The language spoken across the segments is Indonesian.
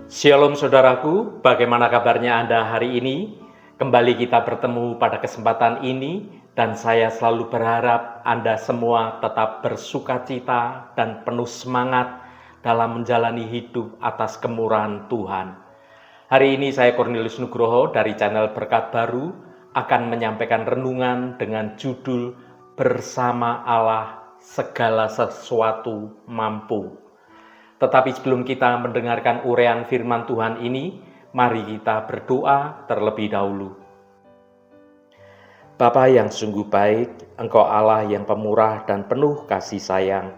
Shalom saudaraku, bagaimana kabarnya Anda hari ini? Kembali kita bertemu pada kesempatan ini dan saya selalu berharap Anda semua tetap bersukacita dan penuh semangat dalam menjalani hidup atas kemurahan Tuhan. Hari ini saya Cornelius Nugroho dari channel Berkat Baru akan menyampaikan renungan dengan judul Bersama Allah Segala Sesuatu Mampu. Tetapi sebelum kita mendengarkan uraian firman Tuhan ini, mari kita berdoa terlebih dahulu. Bapa yang sungguh baik, Engkau Allah yang pemurah dan penuh kasih sayang.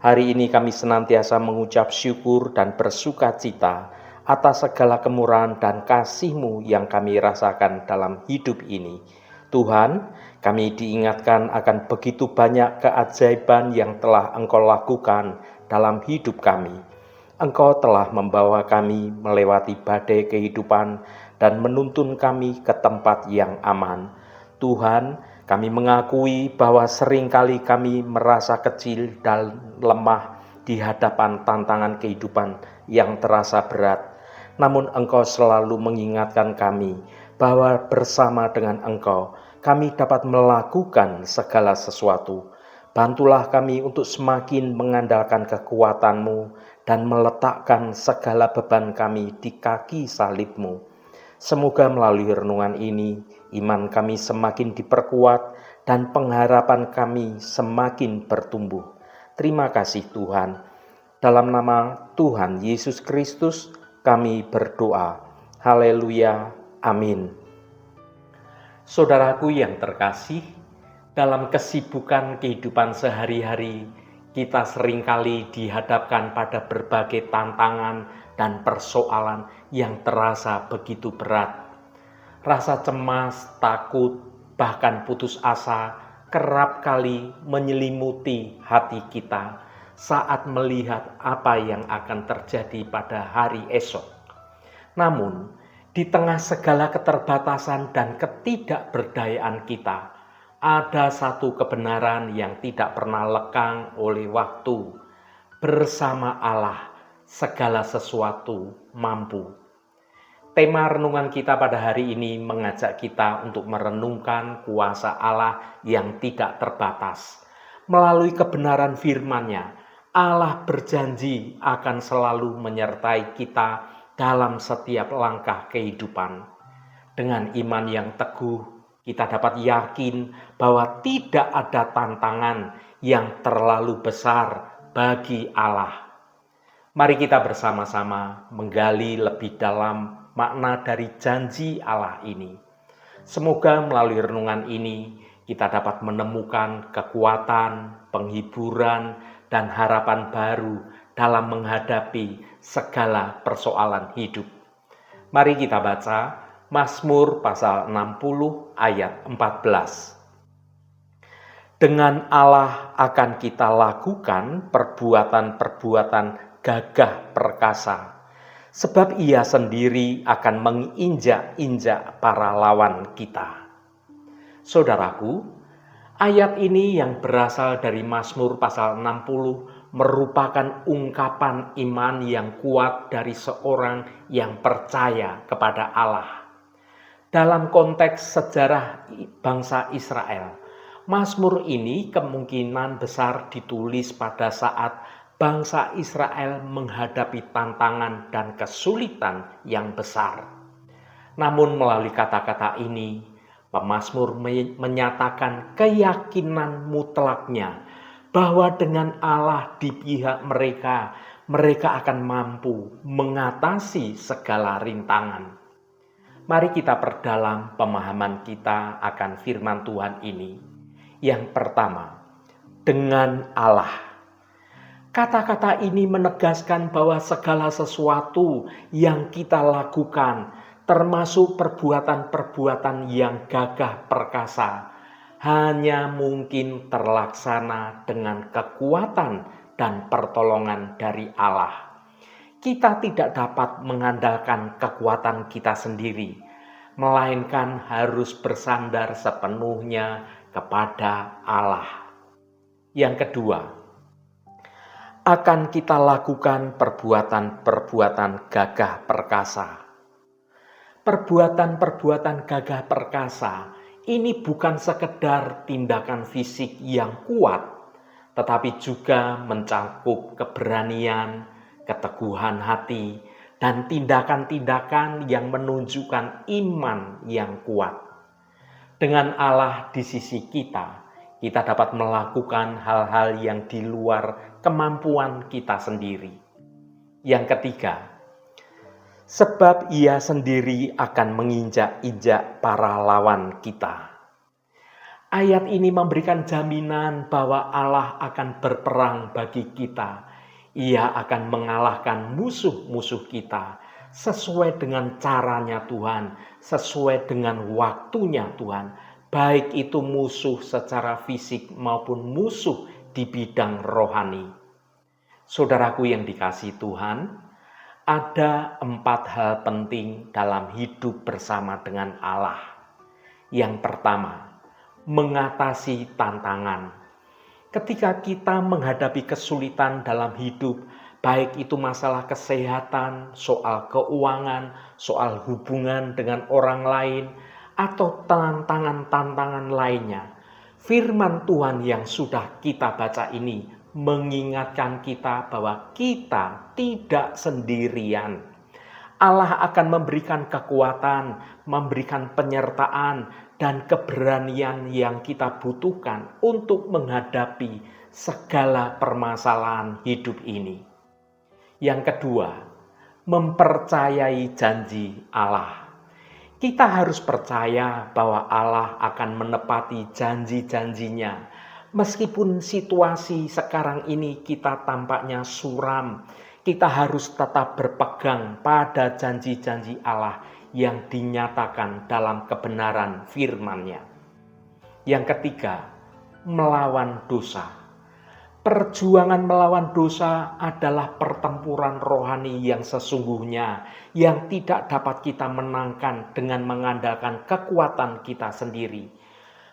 Hari ini kami senantiasa mengucap syukur dan bersukacita atas segala kemurahan dan kasih-Mu yang kami rasakan dalam hidup ini. Tuhan, kami diingatkan akan begitu banyak keajaiban yang telah Engkau lakukan dalam hidup kami. Engkau telah membawa kami melewati badai kehidupan dan menuntun kami ke tempat yang aman. Tuhan, kami mengakui bahwa seringkali kami merasa kecil dan lemah di hadapan tantangan kehidupan yang terasa berat. Namun Engkau selalu mengingatkan kami bahwa bersama dengan Engkau, kami dapat melakukan segala sesuatu. Bantulah kami untuk semakin mengandalkan kekuatan-Mu dan meletakkan segala beban kami di kaki salib-Mu. Semoga melalui renungan ini, iman kami semakin diperkuat dan pengharapan kami semakin bertumbuh. Terima kasih Tuhan. Dalam nama Tuhan Yesus Kristus kami berdoa. Haleluya. Amin. Saudaraku yang terkasih, dalam kesibukan kehidupan sehari-hari, kita seringkali dihadapkan pada berbagai tantangan dan persoalan yang terasa begitu berat. Rasa cemas, takut, bahkan putus asa kerap kali menyelimuti hati kita saat melihat apa yang akan terjadi pada hari esok. Namun, di tengah segala keterbatasan dan ketidakberdayaan kita, ada satu kebenaran yang tidak pernah lekang oleh waktu. Bersama Allah, segala sesuatu mampu. Tema renungan kita pada hari ini mengajak kita untuk merenungkan kuasa Allah yang tidak terbatas. Melalui kebenaran firman-Nya, Allah berjanji akan selalu menyertai kita dalam setiap langkah kehidupan. Dengan iman yang teguh, kita dapat yakin bahwa tidak ada tantangan yang terlalu besar bagi Allah. Mari kita bersama-sama menggali lebih dalam makna dari janji Allah ini. Semoga melalui renungan ini kita dapat menemukan kekuatan, penghiburan, dan harapan baru dalam menghadapi segala persoalan hidup. Mari kita baca Mazmur pasal 60 ayat 14. Dengan Allah akan kita lakukan perbuatan-perbuatan gagah perkasa, sebab Ia sendiri akan menginjak-injak para lawan kita. Saudaraku, ayat ini yang berasal dari Mazmur pasal 60 merupakan ungkapan iman yang kuat dari seorang yang percaya kepada Allah. Dalam konteks sejarah bangsa Israel, Mazmur ini kemungkinan besar ditulis pada saat bangsa Israel menghadapi tantangan dan kesulitan yang besar. Namun melalui kata-kata ini, pemazmur menyatakan keyakinan mutlaknya bahwa dengan Allah di pihak mereka, mereka akan mampu mengatasi segala rintangan. Mari kita perdalam pemahaman kita akan firman Tuhan ini. Yang pertama, dengan Allah. Kata-kata ini menegaskan bahwa segala sesuatu yang kita lakukan, termasuk perbuatan-perbuatan yang gagah perkasa, hanya mungkin terlaksana dengan kekuatan dan pertolongan dari Allah. Kita tidak dapat mengandalkan kekuatan kita sendiri, melainkan harus bersandar sepenuhnya kepada Allah. Yang kedua, akan kita lakukan perbuatan-perbuatan gagah perkasa. Perbuatan-perbuatan gagah perkasa ini bukan sekedar tindakan fisik yang kuat, tetapi juga mencakup keberanian, keteguhan hati, dan tindakan-tindakan yang menunjukkan iman yang kuat. Dengan Allah di sisi kita dapat melakukan hal-hal yang di luar kemampuan kita sendiri. Yang ketiga, sebab Ia sendiri akan menginjak-injak para lawan kita. Ayat ini memberikan jaminan bahwa Allah akan berperang bagi kita. Ia akan mengalahkan musuh-musuh kita sesuai dengan caranya Tuhan, sesuai dengan waktunya Tuhan. Baik itu musuh secara fisik maupun musuh di bidang rohani. Saudaraku yang dikasihi Tuhan, ada 4 hal penting dalam hidup bersama dengan Allah. Yang pertama, mengatasi tantangan. Ketika kita menghadapi kesulitan dalam hidup, baik itu masalah kesehatan, soal keuangan, soal hubungan dengan orang lain, atau tantangan-tantangan lainnya, firman Tuhan yang sudah kita baca ini mengingatkan kita bahwa kita tidak sendirian. Allah akan memberikan kekuatan, memberikan penyertaan, dan keberanian yang kita butuhkan untuk menghadapi segala permasalahan hidup ini. Yang kedua, mempercayai janji Allah. Kita harus percaya bahwa Allah akan menepati janji-janjinya. Meskipun situasi sekarang ini kita tampaknya suram, kita harus tetap berpegang pada janji-janji Allah yang dinyatakan dalam kebenaran firman-Nya. Yang ketiga, melawan dosa. Perjuangan melawan dosa adalah pertempuran rohani yang sesungguhnya, yang tidak dapat kita menangkan dengan mengandalkan kekuatan kita sendiri.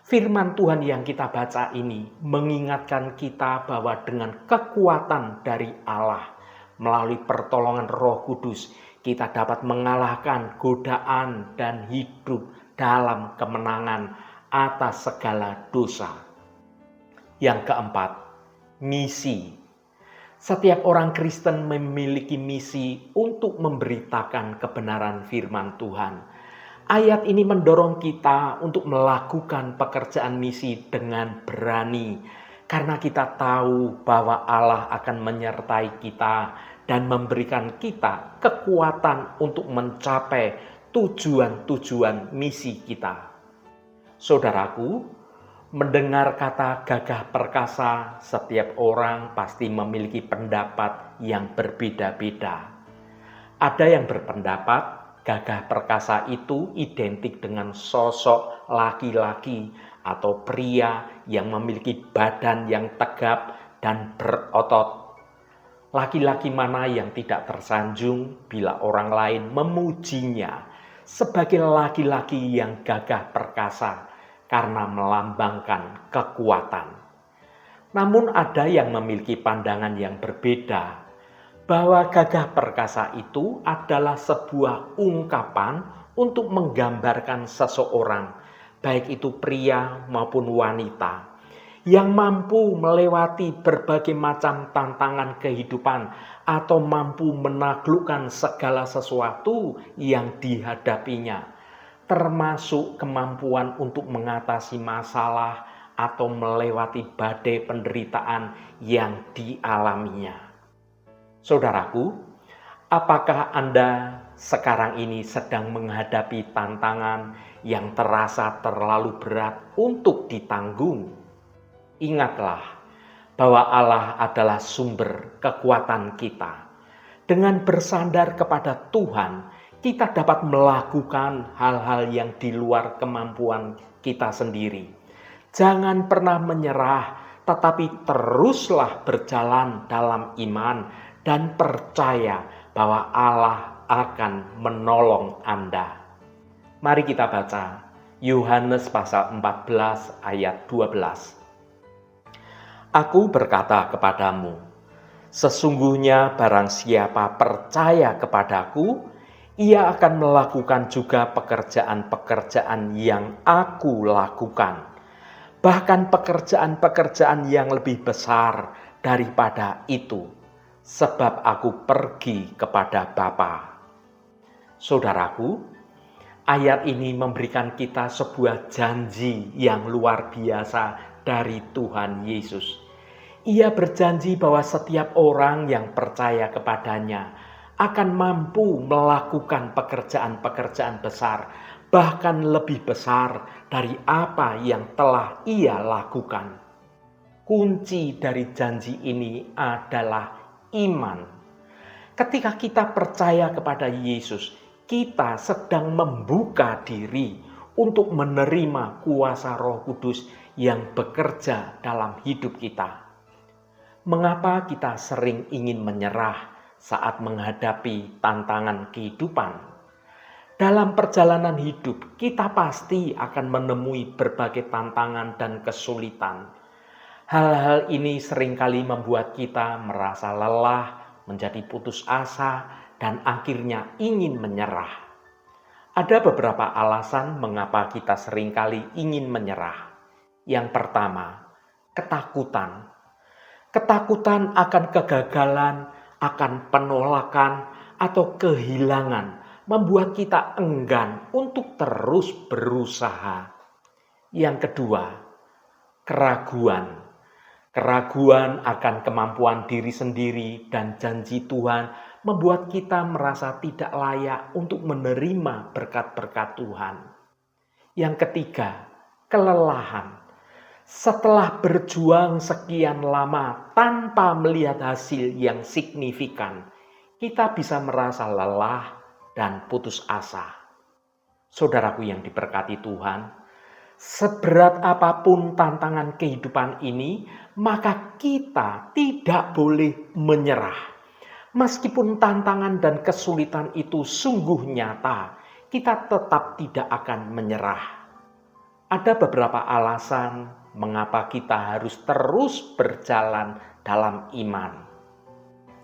Firman Tuhan yang kita baca ini mengingatkan kita bahwa dengan kekuatan dari Allah, melalui pertolongan Roh Kudus, kita dapat mengalahkan godaan dan hidup dalam kemenangan atas segala dosa. Yang keempat, misi. Setiap orang Kristen memiliki misi untuk memberitakan kebenaran firman Tuhan. Ayat ini mendorong kita untuk melakukan pekerjaan misi dengan berani, karena kita tahu bahwa Allah akan menyertai kita dan memberikan kita kekuatan untuk mencapai tujuan-tujuan misi kita. Saudaraku, mendengar kata gagah perkasa, setiap orang pasti memiliki pendapat yang berbeda-beda. Ada yang berpendapat gagah perkasa itu identik dengan sosok laki-laki atau pria yang memiliki badan yang tegap dan berotot. Laki-laki mana yang tidak tersanjung bila orang lain memujinya sebagai laki-laki yang gagah perkasa karena melambangkan kekuatan. Namun ada yang memiliki pandangan yang berbeda, bahwa gagah perkasa itu adalah sebuah ungkapan untuk menggambarkan seseorang, baik itu pria maupun wanita, yang mampu melewati berbagai macam tantangan kehidupan atau mampu menaklukkan segala sesuatu yang dihadapinya, termasuk kemampuan untuk mengatasi masalah atau melewati badai penderitaan yang dialaminya. Saudaraku, apakah Anda sekarang ini sedang menghadapi tantangan yang terasa terlalu berat untuk ditanggung? Ingatlah bahwa Allah adalah sumber kekuatan kita. Dengan bersandar kepada Tuhan, kita dapat melakukan hal-hal yang di luar kemampuan kita sendiri. Jangan pernah menyerah, tetapi teruslah berjalan dalam iman dan percaya bahwa Allah akan menolong Anda. Mari kita baca Yohanes pasal 14 ayat 12. Aku berkata kepadamu, Sesungguhnya barang siapa percaya kepadaku, ia akan melakukan juga pekerjaan-pekerjaan yang aku lakukan. Bahkan pekerjaan-pekerjaan yang lebih besar daripada itu, sebab aku pergi kepada Bapa. Saudaraku, ayat ini memberikan kita sebuah janji yang luar biasa dari Tuhan Yesus. Ia berjanji bahwa setiap orang yang percaya kepadanya akan mampu melakukan pekerjaan-pekerjaan besar, bahkan lebih besar dari apa yang telah ia lakukan. Kunci dari janji ini adalah iman. Ketika kita percaya kepada Yesus, kita sedang membuka diri untuk menerima kuasa Roh Kudus yang bekerja dalam hidup kita. Mengapa kita sering ingin menyerah saat menghadapi tantangan kehidupan? Dalam perjalanan hidup, kita pasti akan menemui berbagai tantangan dan kesulitan. Hal-hal ini seringkali membuat kita merasa lelah, menjadi putus asa, dan akhirnya ingin menyerah. Ada beberapa alasan mengapa kita seringkali ingin menyerah. Yang pertama, ketakutan. Ketakutan akan kegagalan, akan penolakan, atau kehilangan membuat kita enggan untuk terus berusaha. Yang kedua, keraguan. Keraguan akan kemampuan diri sendiri dan janji Tuhan membuat kita merasa tidak layak untuk menerima berkat-berkat Tuhan. Yang ketiga, kelelahan. Setelah berjuang sekian lama tanpa melihat hasil yang signifikan, kita bisa merasa lelah dan putus asa. Saudaraku yang diberkati Tuhan, seberat apapun tantangan kehidupan ini, maka kita tidak boleh menyerah. Meskipun tantangan dan kesulitan itu sungguh nyata, kita tetap tidak akan menyerah. Ada beberapa alasan mengapa kita harus terus berjalan dalam iman.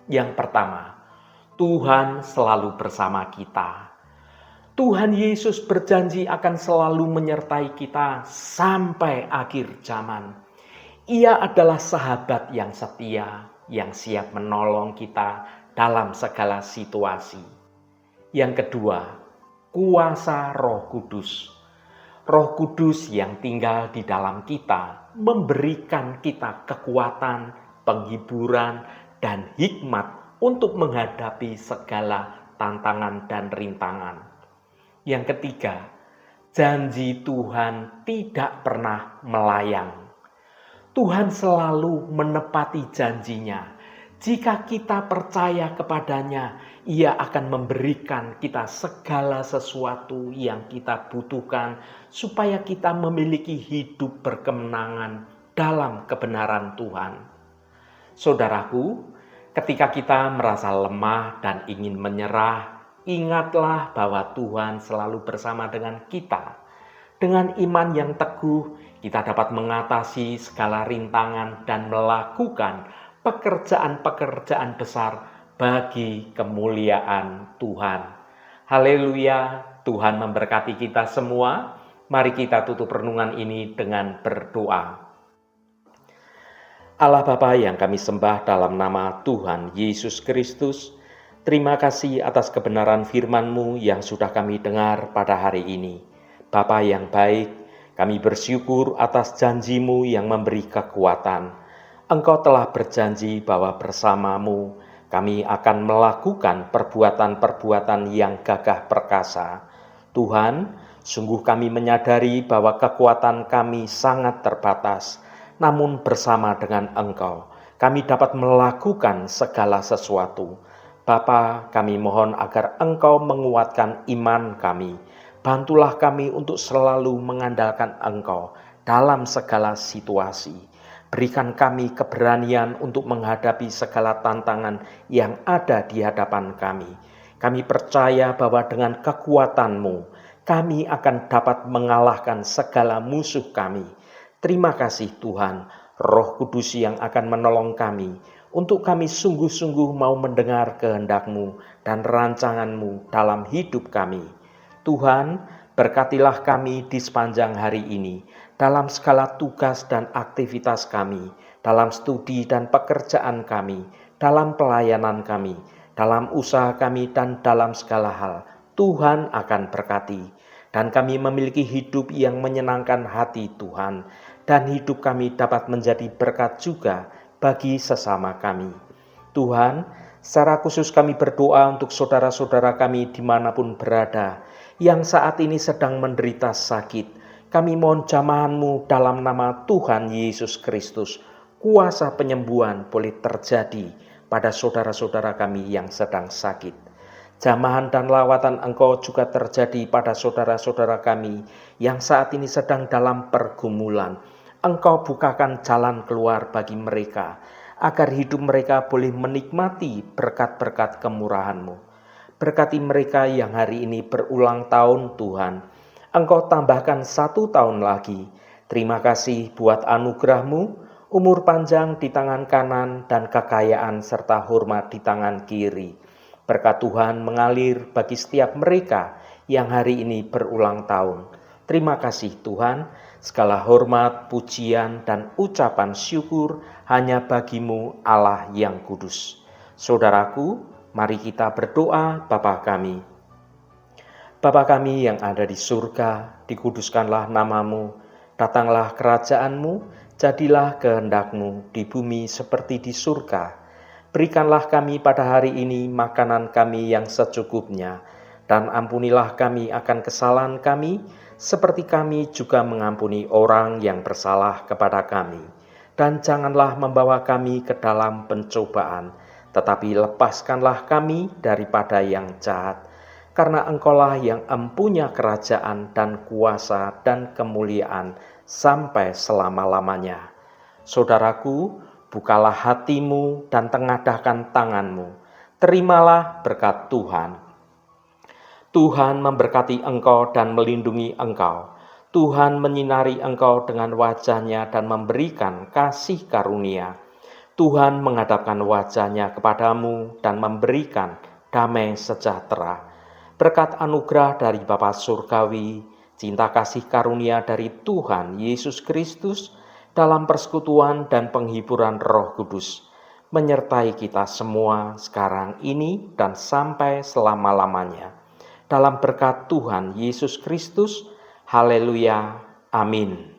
Yang pertama, Tuhan selalu bersama kita. Tuhan Yesus berjanji akan selalu menyertai kita sampai akhir zaman. Ia adalah sahabat yang setia, yang siap menolong kita dalam segala situasi. Yang kedua, kuasa Roh Kudus. Roh Kudus yang tinggal di dalam kita memberikan kita kekuatan, penghiburan, dan hikmat untuk menghadapi segala tantangan dan rintangan. Yang ketiga, janji Tuhan tidak pernah melayang. Tuhan selalu menepati janjinya. Jika kita percaya kepadanya, Ia akan memberikan kita segala sesuatu yang kita butuhkan supaya kita memiliki hidup berkemenangan dalam kebenaran Tuhan. Saudaraku, ketika kita merasa lemah dan ingin menyerah, ingatlah bahwa Tuhan selalu bersama dengan kita. Dengan iman yang teguh, kita dapat mengatasi segala rintangan dan melakukan pekerjaan-pekerjaan besar bagi kemuliaan Tuhan. Haleluya, Tuhan memberkati kita semua. Mari kita tutup renungan ini dengan berdoa. Allah Bapa yang kami sembah dalam nama Tuhan Yesus Kristus, terima kasih atas kebenaran firman-Mu yang sudah kami dengar pada hari ini. Bapa yang baik, kami bersyukur atas janji-Mu yang memberi kekuatan. Engkau telah berjanji bahwa bersama-Mu kami akan melakukan perbuatan-perbuatan yang gagah perkasa. Tuhan, sungguh kami menyadari bahwa kekuatan kami sangat terbatas, namun bersama dengan Engkau, kami dapat melakukan segala sesuatu. Bapa, kami mohon agar Engkau menguatkan iman kami. Bantulah kami untuk selalu mengandalkan Engkau dalam segala situasi. Berikan kami keberanian untuk menghadapi segala tantangan yang ada di hadapan kami. Kami percaya bahwa dengan kekuatan-Mu, kami akan dapat mengalahkan segala musuh kami. Terima kasih Tuhan, Roh Kudus yang akan menolong kami untuk kami sungguh-sungguh mau mendengar kehendak-Mu dan rancangan-Mu dalam hidup kami. Tuhan, berkatilah kami di sepanjang hari ini, dalam segala tugas dan aktivitas kami, dalam studi dan pekerjaan kami, dalam pelayanan kami, dalam usaha kami, dan dalam segala hal. Tuhan akan berkati, dan kami memiliki hidup yang menyenangkan hati Tuhan, dan hidup kami dapat menjadi berkat juga bagi sesama kami. Tuhan, secara khusus kami berdoa untuk saudara-saudara kami dimanapun berada, yang saat ini sedang menderita sakit. Kami mohon jamahan-Mu dalam nama Tuhan Yesus Kristus. Kuasa penyembuhan boleh terjadi pada saudara-saudara kami yang sedang sakit. Jamahan dan lawatan Engkau juga terjadi pada saudara-saudara kami yang saat ini sedang dalam pergumulan. Engkau bukakan jalan keluar bagi mereka, agar hidup mereka boleh menikmati berkat-berkat kemurahan-Mu. Berkati mereka yang hari ini berulang tahun Tuhan. Engkau tambahkan 1 tahun lagi. Terima kasih buat anugerah-Mu, umur panjang di tangan kanan dan kekayaan serta hormat di tangan kiri. Berkat Tuhan mengalir bagi setiap mereka yang hari ini berulang tahun. Terima kasih Tuhan, segala hormat, pujian, dan ucapan syukur hanya bagi-Mu Allah yang kudus. Saudaraku, mari kita berdoa. Bapa kami. Bapa kami yang ada di surga, dikuduskanlah nama-Mu, datanglah kerajaan-Mu, jadilah kehendak-Mu di bumi seperti di surga. Berikanlah kami pada hari ini makanan kami yang secukupnya, dan ampunilah kami akan kesalahan kami, seperti kami juga mengampuni orang yang bersalah kepada kami. Dan janganlah membawa kami ke dalam pencobaan, tetapi lepaskanlah kami daripada yang jahat. Karena Engkaulah yang empunya kerajaan dan kuasa dan kemuliaan sampai selama-lamanya. Saudaraku, bukalah hatimu dan tengadahkan tanganmu. Terimalah berkat Tuhan. Tuhan memberkati engkau dan melindungi engkau. Tuhan menyinari engkau dengan wajah-Nya dan memberikan kasih karunia. Tuhan menghadapkan wajah-Nya kepadamu dan memberikan damai sejahtera. Berkat anugerah dari Bapa Surgawi, cinta kasih karunia dari Tuhan Yesus Kristus, dalam persekutuan dan penghiburan Roh Kudus, menyertai kita semua sekarang ini dan sampai selama-lamanya. Dalam berkat Tuhan Yesus Kristus, haleluya, amin.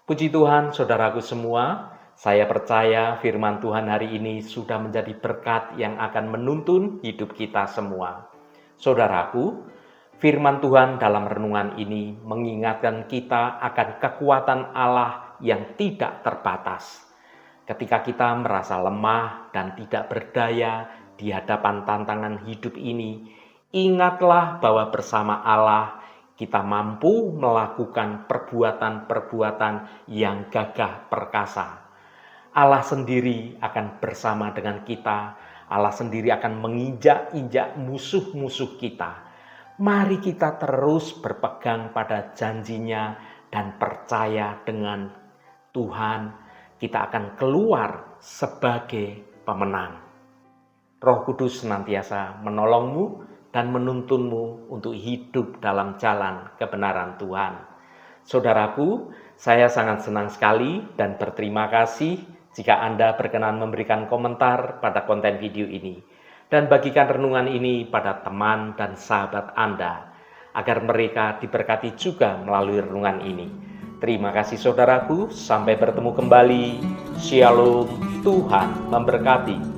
Puji Tuhan, saudaraku semua, saya percaya firman Tuhan hari ini sudah menjadi berkat yang akan menuntun hidup kita semua. Saudaraku, firman Tuhan dalam renungan ini mengingatkan kita akan kekuatan Allah yang tidak terbatas. Ketika kita merasa lemah dan tidak berdaya di hadapan tantangan hidup ini, ingatlah bahwa bersama Allah kita mampu melakukan perbuatan-perbuatan yang gagah perkasa. Allah sendiri akan bersama dengan kita. Allah sendiri akan menginjak-injak musuh-musuh kita. Mari kita terus berpegang pada janji-Nya dan percaya dengan Tuhan, kita akan keluar sebagai pemenang. Roh Kudus senantiasa menolongmu dan menuntunmu untuk hidup dalam jalan kebenaran Tuhan. Saudaraku, saya sangat senang sekali dan berterima kasih jika Anda berkenan memberikan komentar pada konten video ini dan bagikan renungan ini pada teman dan sahabat Anda agar mereka diberkati juga melalui renungan ini. Terima kasih saudaraku, sampai bertemu kembali. Shalom, Tuhan memberkati.